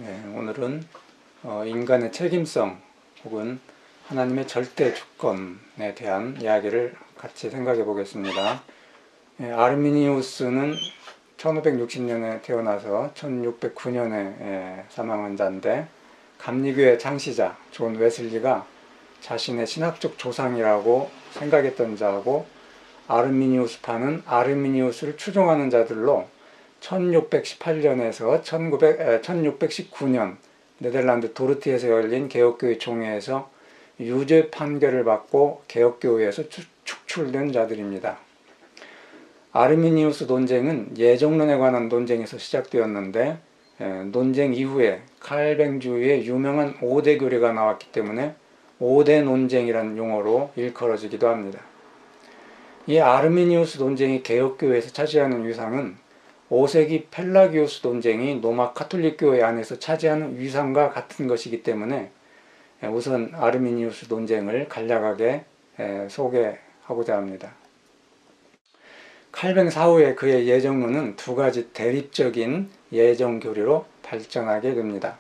네, 오늘은 인간의 책임성 혹은 하나님의 절대 주권에 대한 이야기를 같이 생각해 보겠습니다. 아르미니우스는 1560년에 태어나서 1609년에 사망한 자인데, 감리교의 창시자 존 웨슬리가 자신의 신학적 조상이라고 생각했던 자고, 아르미니우스파는 아르미니우스를 추종하는 자들로 1618년에서 1619년 네덜란드 도르티에서 열린 개혁교회 총회에서 유죄 판결을 받고 개혁교회에서 축출된 자들입니다. 아르미니우스 논쟁은 예정론에 관한 논쟁에서 시작되었는데, 논쟁 이후에 칼뱅주의의 유명한 5대 교리가 나왔기 때문에 5대 논쟁이라는 용어로 일컬어지기도 합니다. 이 아르미니우스 논쟁이 개혁교회에서 차지하는 위상은 5세기 펠라기우스 논쟁이 로마 카톨릭 교회 안에서 차지하는 위상과 같은 것이기 때문에 우선 아르미니우스 논쟁을 간략하게 소개하고자 합니다. 칼뱅 사후에 그의 예정론은 두 가지 대립적인 예정 교리로 발전하게 됩니다.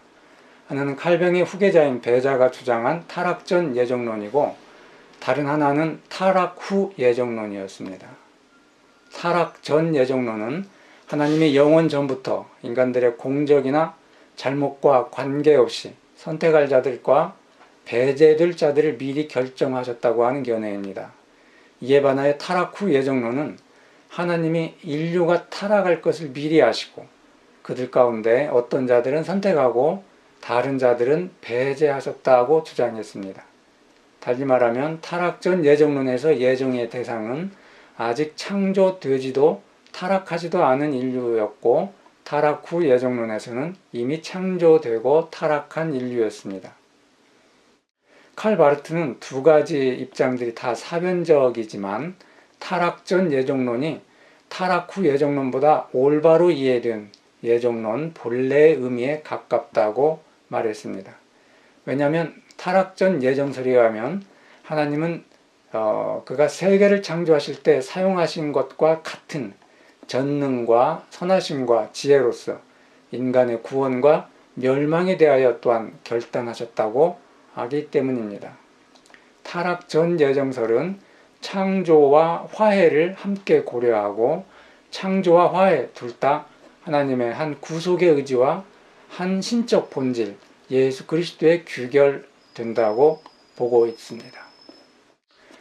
하나는 칼뱅의 후계자인 베자가 주장한 타락 전 예정론이고, 다른 하나는 타락 후 예정론이었습니다. 타락 전 예정론은 하나님이 영원 전부터 인간들의 공적이나 잘못과 관계없이 선택할 자들과 배제될 자들을 미리 결정하셨다고 하는 견해입니다. 이에 반하여 타락 후 예정론은 하나님이 인류가 타락할 것을 미리 아시고 그들 가운데 어떤 자들은 선택하고 다른 자들은 배제하셨다고 주장했습니다. 달리 말하면 타락 전 예정론에서 예정의 대상은 아직 창조되지도 타락하지도 않은 인류였고, 타락 후 예정론에서는 이미 창조되고 타락한 인류였습니다. 칼 바르트는 두 가지 입장들이 다 사변적이지만 타락 전 예정론이 타락 후 예정론보다 올바로 이해된 예정론 본래의 의미에 가깝다고 말했습니다. 왜냐하면 타락 전 예정설에 의하면 하나님은 그가 세계를 창조하실 때 사용하신 것과 같은 전능과 선하심과 지혜로서 인간의 구원과 멸망에 대하여 또한 결단하셨다고 하기 때문입니다. 타락 전 예정설은 창조와 화해를 함께 고려하고, 창조와 화해 둘 다 하나님의 한 구속의 의지와 한 신적 본질 예수 그리스도에 규결된다고 보고 있습니다.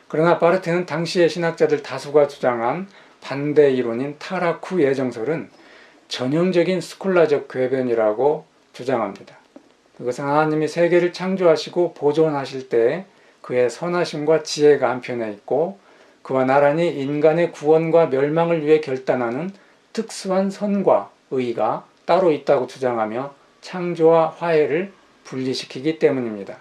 그러나 바르트는 당시의 신학자들 다수가 주장한 반대 이론인 타락 후 예정설은 전형적인 스콜라적 궤변이라고 주장합니다. 그것은 하나님이 세계를 창조하시고 보존하실 때 그의 선하심과 지혜가 한편에 있고, 그와 나란히 인간의 구원과 멸망을 위해 결단하는 특수한 선과 의가 따로 있다고 주장하며 창조와 화해를 분리시키기 때문입니다.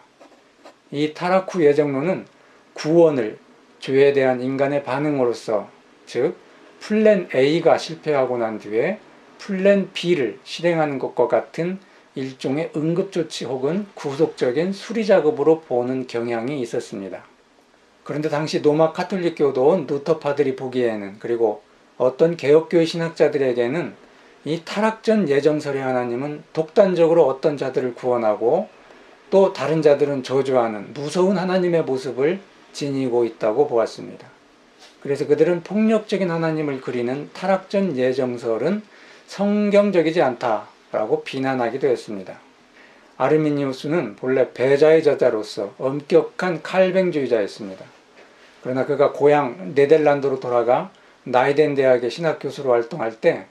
이 타락 후 예정론은 구원을 죄에 대한 인간의 반응으로서, 즉 플랜 A가 실패하고 난 뒤에 플랜 B를 실행하는 것과 같은 일종의 응급조치 혹은 구속적인 수리작업으로 보는 경향이 있었습니다. 그런데 당시 로마 카톨릭교도 루터파들이 보기에는, 그리고 어떤 개혁교회 신학자들에게는 이 타락 전 예정설의 하나님은 독단적으로 어떤 자들을 구원하고 또 다른 자들은 저주하는 무서운 하나님의 모습을 지니고 있다고 보았습니다. 그래서 그들은 폭력적인 하나님을 그리는 타락 전 예정설은 성경적이지 않다라고 비난하기도 했습니다. 아르미니우스는 본래 배자의 저자로서 엄격한 칼뱅주의자였습니다. 그러나 그가 고향 네덜란드로 돌아가 나이덴 대학의 신학교수로 활동할 때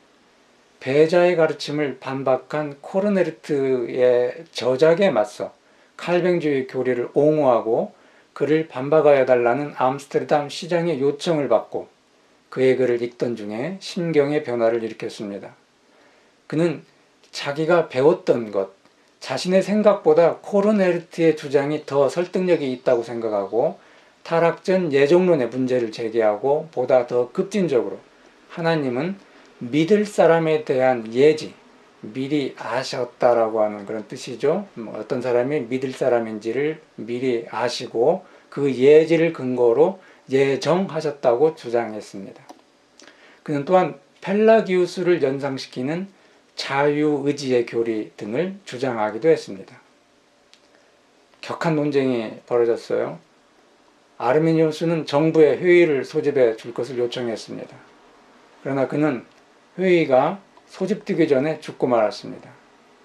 배자의 가르침을 반박한 코르네르트의 저작에 맞서 칼뱅주의 교리를 옹호하고 그를 반박하여 달라는 암스테르담 시장의 요청을 받고 그의 글을 읽던 중에 심경의 변화를 일으켰습니다. 그는 자기가 배웠던 것, 자신의 생각보다 코르네르트의 주장이 더 설득력이 있다고 생각하고 타락 전 예정론의 문제를 제기하고, 보다 더 급진적으로 하나님은 믿을 사람에 대한 예지, 미리 아셨다라고 하는 그런 뜻이죠. 어떤 사람이 믿을 사람인지를 미리 아시고 그 예지를 근거로 예정하셨다고 주장했습니다. 그는 또한 펠라기우스를 연상시키는 자유의지의 교리 등을 주장하기도 했습니다. 격한 논쟁이 벌어졌어요. 아르미니우스는 정부에 회의를 소집해 줄 것을 요청했습니다. 그러나 그는 회의가 소집되기 전에 죽고 말았습니다.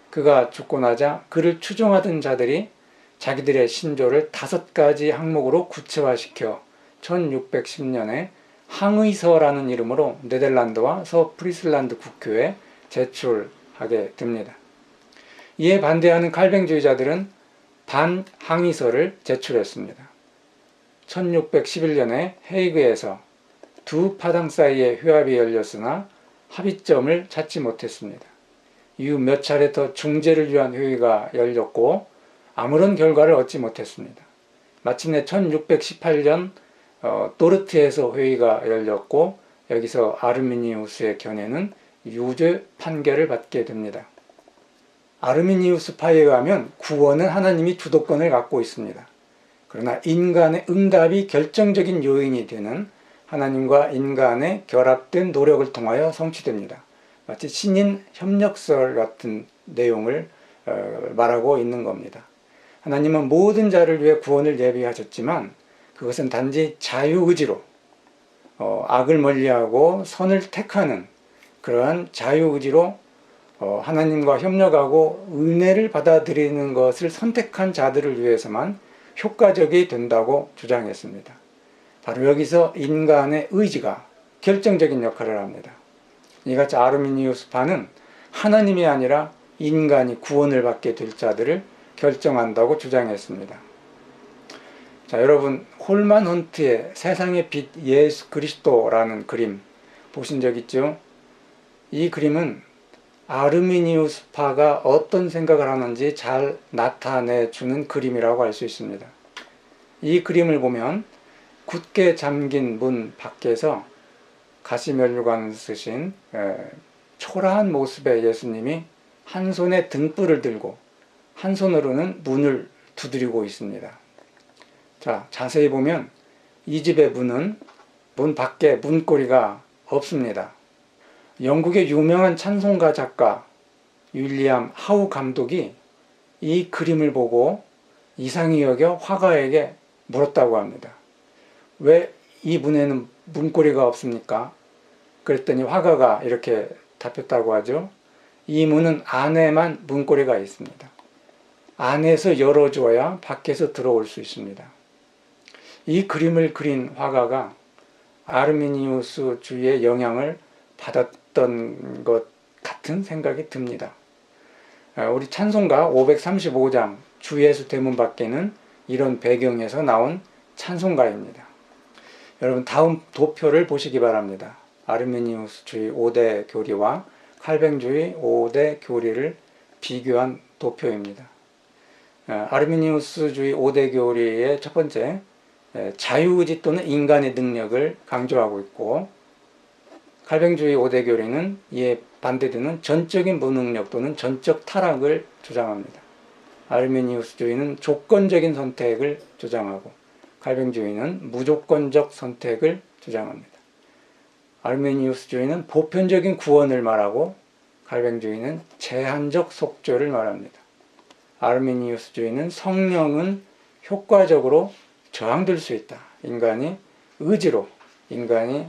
그가 죽고 나자 그를 추종하던 자들이 자기들의 신조를 5가지 항목으로 구체화시켜 1610년에 항의서라는 이름으로 네덜란드와 서프리슬란드 국교에 제출하게 됩니다. 이에 반대하는 칼뱅주의자들은 반항의서를 제출했습니다. 1611년에 헤이그에서 두 파당 사이에 회합이 열렸으나 합의점을 찾지 못했습니다. 이후 몇 차례 더 중재를 위한 회의가 열렸고 아무런 결과를 얻지 못했습니다. 마침내 1618년 도르트에서 회의가 열렸고 여기서 아르미니우스의 견해는 유죄 판결을 받게 됩니다. 아르미니우스파에 의하면 구원은 하나님이 주도권을 갖고 있습니다. 그러나 인간의 응답이 결정적인 요인이 되는 하나님과 인간의 결합된 노력을 통하여 성취됩니다. 마치 신인 협력설 같은 내용을 말하고 있는 겁니다. 하나님은 모든 자를 위해 구원을 예비하셨지만 그것은 단지 자유의지로 악을 멀리하고 선을 택하는 그러한 자유의지로 하나님과 협력하고 은혜를 받아들이는 것을 선택한 자들을 위해서만 효과적이 된다고 주장했습니다. 바로 여기서 인간의 의지가 결정적인 역할을 합니다. 이같이 아르미니우스파는 하나님이 아니라 인간이 구원을 받게 될 자들을 결정한다고 주장했습니다. 자, 여러분 홀만 헌트의 세상의 빛 예수 그리스도라는 그림 보신 적 있죠? 이 그림은 아르미니우스파가 어떤 생각을 하는지 잘 나타내주는 그림이라고 할 수 있습니다. 이 그림을 보면 굳게 잠긴 문 밖에서 가시면류관 쓰신 초라한 모습의 예수님이 한 손에 등불을 들고 한 손으로는 문을 두드리고 있습니다. 자, 자세히 보면 이 집의 문은 문 밖에 문고리가 없습니다. 영국의 유명한 찬송가 작가 윌리엄 하우 감독이 이 그림을 보고 이상히 여겨 화가에게 물었다고 합니다. 왜 이 문에는 문고리가 없습니까? 그랬더니 화가가 이렇게 답했다고 하죠. 이 문은 안에만 문고리가 있습니다. 안에서 열어줘야 밖에서 들어올 수 있습니다. 이 그림을 그린 화가가 아르미니우스주의의 영향을 받았던 것 같은 생각이 듭니다. 우리 찬송가 535장 주예수 대문 밖에는 이런 배경에서 나온 찬송가입니다. 여러분 다음 도표를 보시기 바랍니다. 아르미니우스주의 5대 교리와 칼뱅주의 5대 교리를 비교한 도표입니다. 아르미니우스주의 5대 교리의 첫 번째, 자유의지 또는 인간의 능력을 강조하고 있고, 칼뱅주의 5대 교리는 이에 반대되는 전적인 무능력 또는 전적 타락을 주장합니다. 아르미니우스주의는 조건적인 선택을 주장하고 칼뱅주의는 무조건적 선택을 주장합니다. 아르미니우스주의는 보편적인 구원을 말하고 칼뱅주의는 제한적 속죄를 말합니다. 아르미니우스주의는 성령은 효과적으로 저항될 수 있다. 인간이 의지로 인간이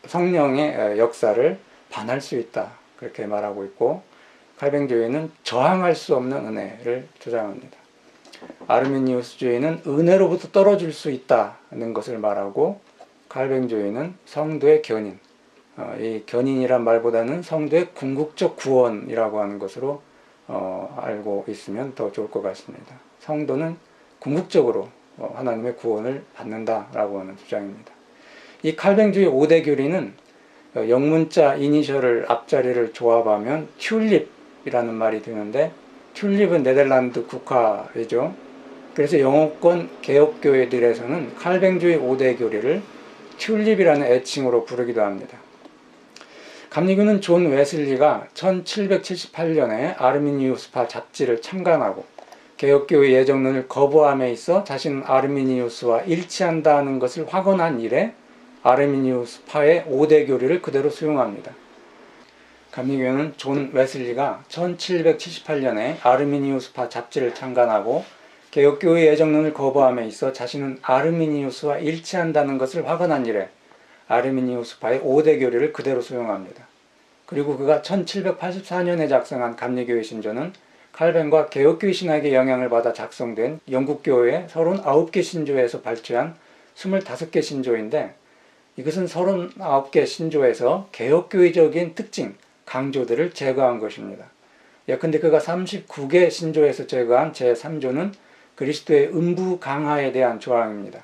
성령의 역사를 반할 수 있다. 그렇게 말하고 있고 칼뱅주의는 저항할 수 없는 은혜를 주장합니다. 아르미니우스주의는 은혜로부터 떨어질 수 있다는 것을 말하고 칼뱅주의는 성도의 견인, 이 견인이란 말보다는 성도의 궁극적 구원이라고 하는 것으로 알고 있으면 더 좋을 것 같습니다. 성도는 궁극적으로 하나님의 구원을 받는다라고 하는 주장입니다. 이 칼뱅주의 5대 교리는 영문자 이니셜을 앞자리를 조합하면 튤립이라는 말이 되는데 튤립은 네덜란드 국화이죠. 그래서 영어권 개혁교회들에서는 칼뱅주의 5대 교리를 튤립이라는 애칭으로 부르기도 합니다. 감리교는 존 웨슬리가 1778년에 아르미니우스파 잡지를 창간하고 개혁교회 예정론을 거부함에 있어 자신은 아르미니우스와 일치한다는 것을 확언한 이래 아르미니우스파의 5대 교리를 그대로 수용합니다. 감리교회는 존 웨슬리가 1778년에 아르미니우스파 잡지를 창간하고 개혁교의 예정론을 거부함에 있어 자신은 아르미니우스와 일치한다는 것을 확언한 이래 아르미니우스파의 5대 교리를 그대로 수용합니다. 그리고 그가 1784년에 작성한 감리교회 신조는 칼뱅과 개혁교의 신학의 영향을 받아 작성된 영국교회의 39개 신조에서 발췌한 25개 신조인데, 이것은 39개 신조에서 개혁교의적인 특징, 강조들을 제거한 것입니다. 예컨대 그가 39개 신조에서 제거한 제3조는 그리스도의 음부 강화에 대한 조항입니다.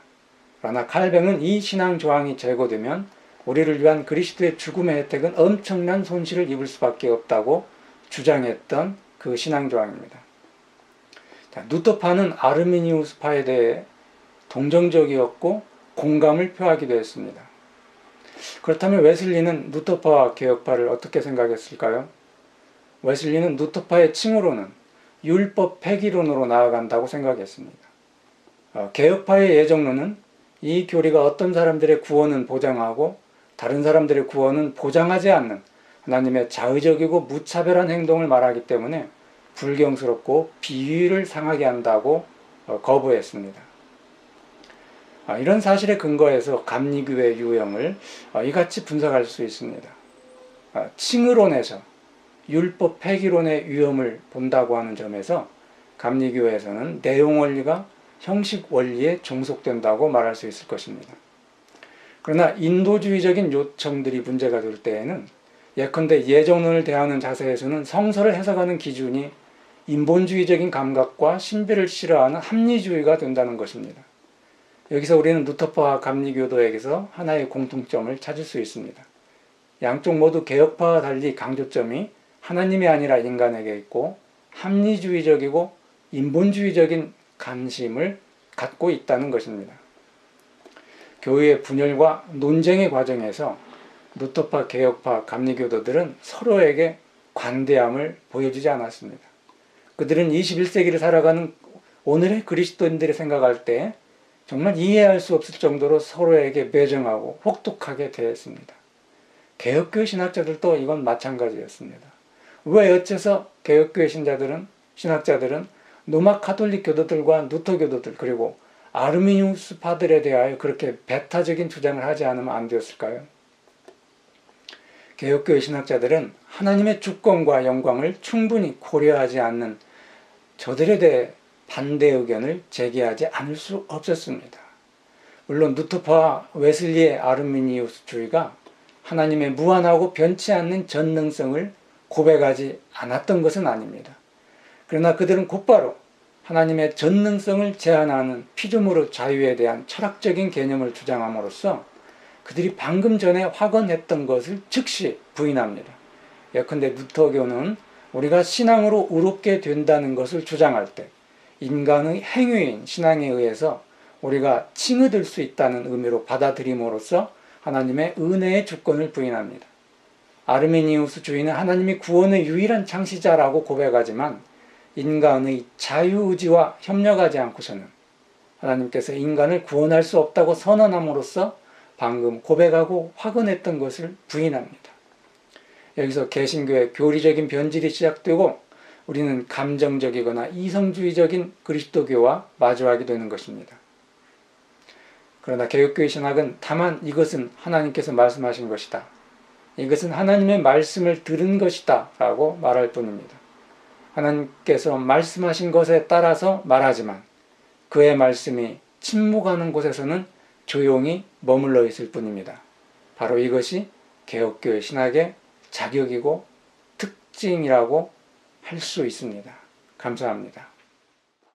그러나 칼뱅은 이 신앙 조항이 제거되면 우리를 위한 그리스도의 죽음의 혜택은 엄청난 손실을 입을 수밖에 없다고 주장했던 그 신앙 조항입니다. 자, 루터파는 아르미니우스파에 대해 동정적이었고 공감을 표하기도 했습니다. 그렇다면 웨슬리는 루터파와 개혁파를 어떻게 생각했을까요? 웨슬리는 루터파의 칭호로는 율법 폐기론으로 나아간다고 생각했습니다. 개혁파의 예정론은 이 교리가 어떤 사람들의 구원은 보장하고 다른 사람들의 구원은 보장하지 않는 하나님의 자의적이고 무차별한 행동을 말하기 때문에 불경스럽고 비위를 상하게 한다고 거부했습니다. 이런 사실에 근거해서 감리교회 유형을 이같이 분석할 수 있습니다. 칭의론에서 율법 폐기론의 위험을 본다고 하는 점에서 감리교회에서는 내용 원리가 형식 원리에 종속된다고 말할 수 있을 것입니다. 그러나 인도주의적인 요청들이 문제가 될 때에는 예컨대 예정론을 대하는 자세에서는 성서를 해석하는 기준이 인본주의적인 감각과 신비를 싫어하는 합리주의가 된다는 것입니다. 여기서 우리는 루터파와 감리교도에게서 하나의 공통점을 찾을 수 있습니다. 양쪽 모두 개혁파와 달리 강조점이 하나님이 아니라 인간에게 있고 합리주의적이고 인본주의적인 관심을 갖고 있다는 것입니다. 교회의 분열과 논쟁의 과정에서 루터파, 개혁파, 감리교도들은 서로에게 관대함을 보여주지 않았습니다. 그들은 21세기를 살아가는 오늘의 그리스도인들이 생각할 때 정말 이해할 수 없을 정도로 서로에게 매정하고 혹독하게 대했습니다. 개혁교회 신학자들도 이건 마찬가지였습니다. 왜 어째서 개혁교회 신학자들은 로마 카톨릭 교도들과 루터 교도들 그리고 아르미니우스파들에 대하여 그렇게 배타적인 주장을 하지 않으면 안 되었을까요? 개혁교회 신학자들은 하나님의 주권과 영광을 충분히 고려하지 않는 저들에 대해 반대 의견을 제기하지 않을 수 없었습니다. 물론 루터파와 웨슬리의 아르미니우스주의가 하나님의 무한하고 변치 않는 전능성을 고백하지 않았던 것은 아닙니다. 그러나 그들은 곧바로 하나님의 전능성을 제한하는 피조물의 자유에 대한 철학적인 개념을 주장함으로써 그들이 방금 전에 확언했던 것을 즉시 부인합니다. 예컨대 루터교는 우리가 신앙으로 의롭게 된다는 것을 주장할 때 인간의 행위인 신앙에 의해서 우리가 칭의될 수 있다는 의미로 받아들임으로써 하나님의 은혜의 주권을 부인합니다. 아르미니우스주의는 하나님이 구원의 유일한 창시자라고 고백하지만 인간의 자유의지와 협력하지 않고서는 하나님께서 인간을 구원할 수 없다고 선언함으로써 방금 고백하고 확언했던 것을 부인합니다. 여기서 개신교의 교리적인 변질이 시작되고 우리는 감정적이거나 이성주의적인 그리스도교와 마주하게 되는 것입니다. 그러나 개혁교의 신학은 다만 이것은 하나님께서 말씀하신 것이다. 이것은 하나님의 말씀을 들은 것이다 라고 말할 뿐입니다. 하나님께서 말씀하신 것에 따라서 말하지만 그의 말씀이 침묵하는 곳에서는 조용히 머물러 있을 뿐입니다. 바로 이것이 개혁교의 신학의 자격이고 특징이라고 할 수 있습니다. 감사합니다.